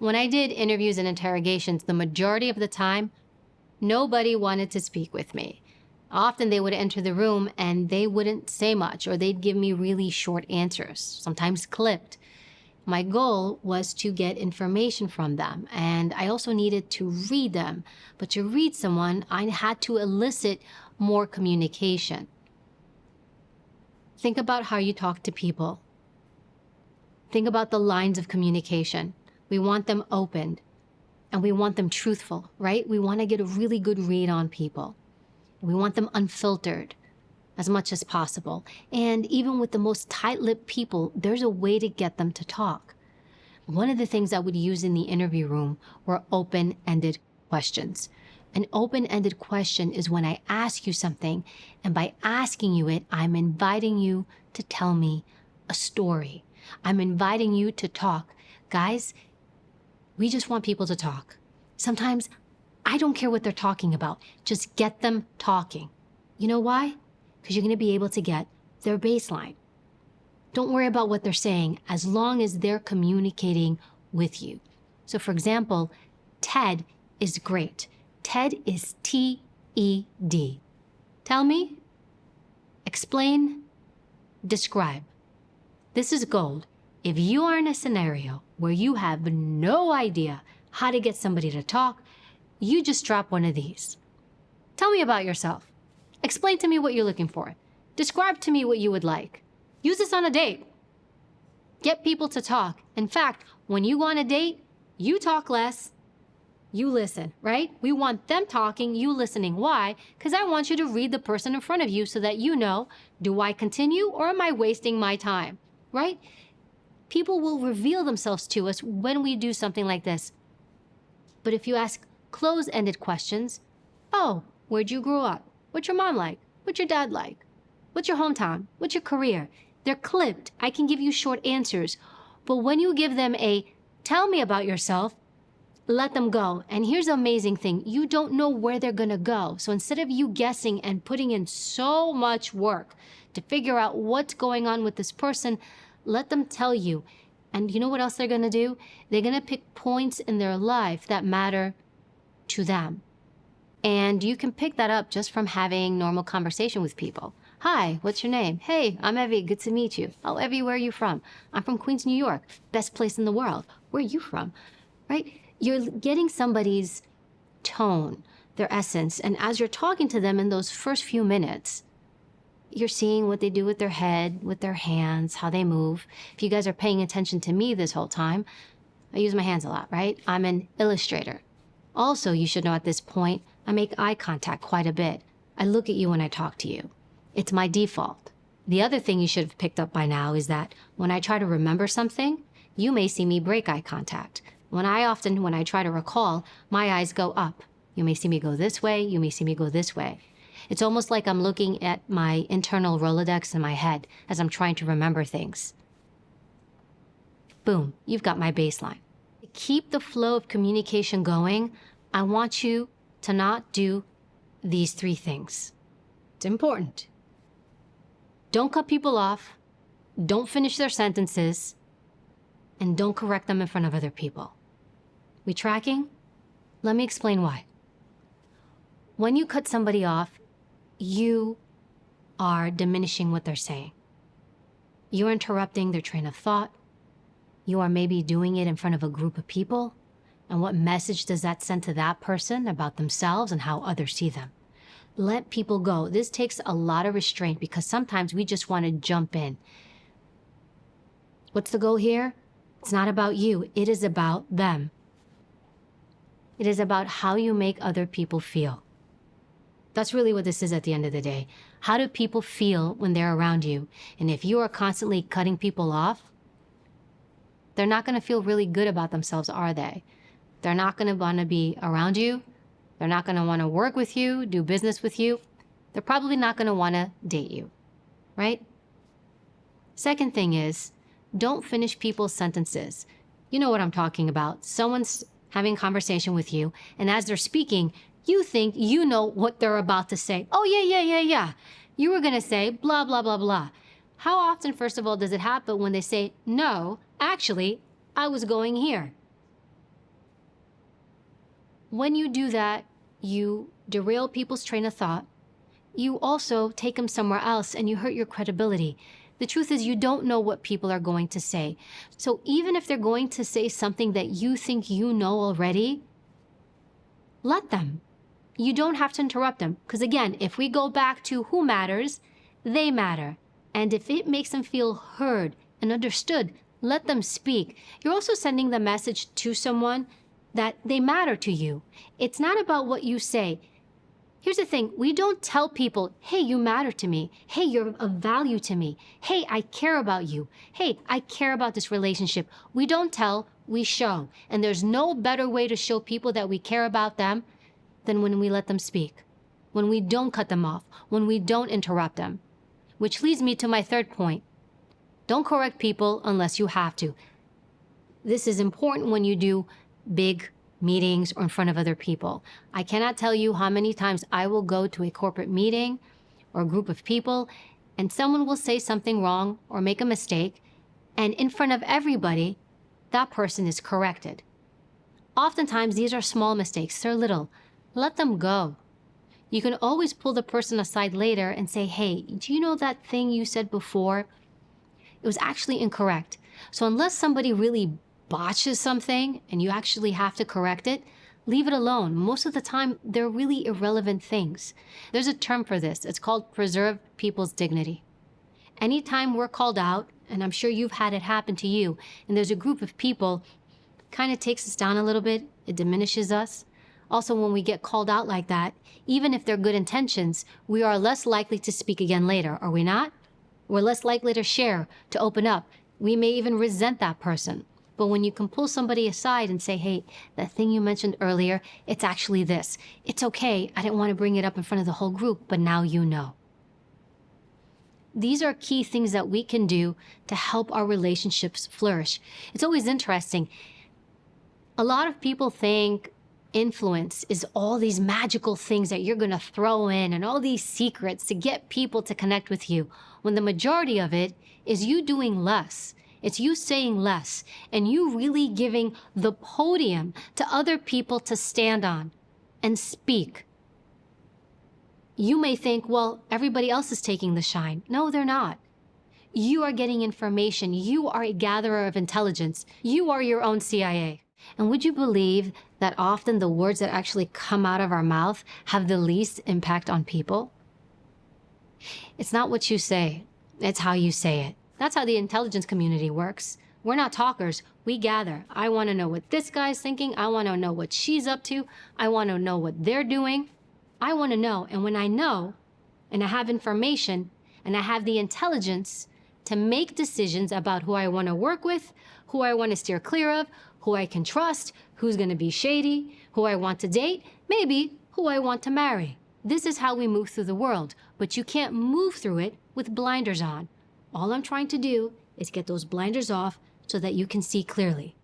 When I did interviews and interrogations, the majority of the time, nobody wanted to speak with me. Often they would enter the room and they wouldn't say much, or they'd give me really short answers, sometimes clipped. My goal was to get information from them, and I also needed to read them. But to read someone, I had to elicit more communication. Think about how you talk to people. Think about the lines of communication. We want them opened, and we want them truthful, right? We want to get a really good read on people. We want them unfiltered as much as possible. And even with the most tight-lipped people, there's a way to get them to talk. One of the things I would use in the interview room were open-ended questions. An open-ended question is when I ask you something, and by asking you it, I'm inviting you to tell me a story. I'm inviting you to talk. Guys, we just want people to talk. Sometimes I don't care what they're talking about. Just get them talking. You know why? Because you're going to be able to get their baseline. Don't worry about what they're saying as long as they're communicating with you. So for example, TED is great. TED is T-E-D. Tell me, explain, describe. This is gold. If you are in a scenario where you have no idea how to get somebody to talk, you just drop one of these. Tell me about yourself. Explain to me what you're looking for. Describe to me what you would like. Use this on a date. Get people to talk. In fact, when you go on a date, you talk less, you listen, right? We want them talking, you listening. Why? Because I want you to read the person in front of you so that you know, do I continue or am I wasting my time, right? People will reveal themselves to us when we do something like this. But if you ask close-ended questions, oh, where'd you grow up? What's your mom like? What's your dad like? What's your hometown? What's your career? They're clipped. I can give you short answers. But when you give them a, tell me about yourself, let them go. And here's the amazing thing. You don't know where they're gonna go. So instead of you guessing and putting in so much work to figure out what's going on with this person, let them tell you. And you know what else they're gonna do? They're gonna pick points in their life that matter to them. And you can pick that up just from having normal conversation with people. Hi, what's your name? Hey, I'm Evy, good to meet you. Oh, Evy, where are you from? I'm from Queens, New York, best place in the world. Where are you from? Right? You're getting somebody's tone, their essence, and as you're talking to them in those first few minutes, you're seeing what they do with their head, with their hands, how they move. If you guys are paying attention to me this whole time, I use my hands a lot, right? I'm an illustrator. Also, you should know at this point, I make eye contact quite a bit. I look at you when I talk to you. It's my default. The other thing you should have picked up by now is that when I try to remember something, you may see me break eye contact. When I try to recall, my eyes go up. You may see me go this way, you may see me go this way. It's almost like I'm looking at my internal Rolodex in my head as I'm trying to remember things. Boom, you've got my baseline. To keep the flow of communication going, I want you to not do these three things. It's important. Don't cut people off, don't finish their sentences, and don't correct them in front of other people. We tracking? Let me explain why. When you cut somebody off, you are diminishing what they're saying. You're interrupting their train of thought. You are maybe doing it in front of a group of people. And what message does that send to that person about themselves and how others see them? Let people go. This takes a lot of restraint because sometimes we just want to jump in. What's the goal here? It's not about you. It is about them. It is about how you make other people feel. That's really what this is at the end of the day. How do people feel when they're around you? And if you are constantly cutting people off, they're not going to feel really good about themselves, are they? They're not going to want to be around you. They're not going to want to work with you, do business with you. They're probably not going to want to date you, right? Second thing is, don't finish people's sentences. You know what I'm talking about. Someone's having a conversation with you, and as they're speaking, you think you know what they're about to say. Oh, yeah. You were going to say blah, blah, blah, blah. How often, first of all, does it happen when they say, no, actually, I was going here? When you do that, you derail people's train of thought. You also take them somewhere else and you hurt your credibility. The truth is you don't know what people are going to say. So even if they're going to say something that you think you know already, let them. You don't have to interrupt them. Because again, if we go back to who matters, they matter. And if it makes them feel heard and understood, let them speak. You're also sending the message to someone that they matter to you. It's not about what you say. Here's the thing, we don't tell people, hey, you matter to me. Hey, you're of value to me. Hey, I care about you. Hey, I care about this relationship. We don't tell, we show. And there's no better way to show people that we care about them than when we let them speak, when we don't cut them off, when we don't interrupt them. Which leads me to my third point. Don't correct people unless you have to. This is important when you do big meetings or in front of other people. I cannot tell you how many times I will go to a corporate meeting or a group of people and someone will say something wrong or make a mistake, and in front of everybody, that person is corrected. Oftentimes, these are small mistakes. They're little. Let them go. You can always pull the person aside later and say, hey, do you know that thing you said before? It was actually incorrect. So unless somebody really botches something and you actually have to correct it, leave it alone. Most of the time, they're really irrelevant things. There's a term for this. It's called preserve people's dignity. Anytime we're called out, and I'm sure you've had it happen to you, and there's a group of people, kind of takes us down a little bit, it diminishes us. Also, when we get called out like that, even if they're good intentions, we are less likely to speak again later, are we not? We're less likely to share, to open up. We may even resent that person. But when you can pull somebody aside and say, hey, that thing you mentioned earlier, it's actually this. It's okay. I didn't want to bring it up in front of the whole group, but now you know. These are key things that we can do to help our relationships flourish. It's always interesting. A lot of people think influence is all these magical things that you're going to throw in and all these secrets to get people to connect with you, when the majority of it is you doing less. It's you saying less and you really giving the podium to other people to stand on and speak. You may think, well, everybody else is taking the shine. No, they're not. You are getting information. You are a gatherer of intelligence. You are your own CIA. And would you believe that often the words that actually come out of our mouth have the least impact on people? It's not what you say, it's how you say it. That's how the intelligence community works. We're not talkers, we gather. I want to know what this guy's thinking. I want to know what she's up to. I want to know what they're doing. I want to know, and when I know, and I have information, and I have the intelligence to make decisions about who I want to work with, who I want to steer clear of, who I can trust, who's going to be shady, who I want to date, maybe who I want to marry. This is how we move through the world, but you can't move through it with blinders on. All I'm trying to do is get those blinders off so that you can see clearly.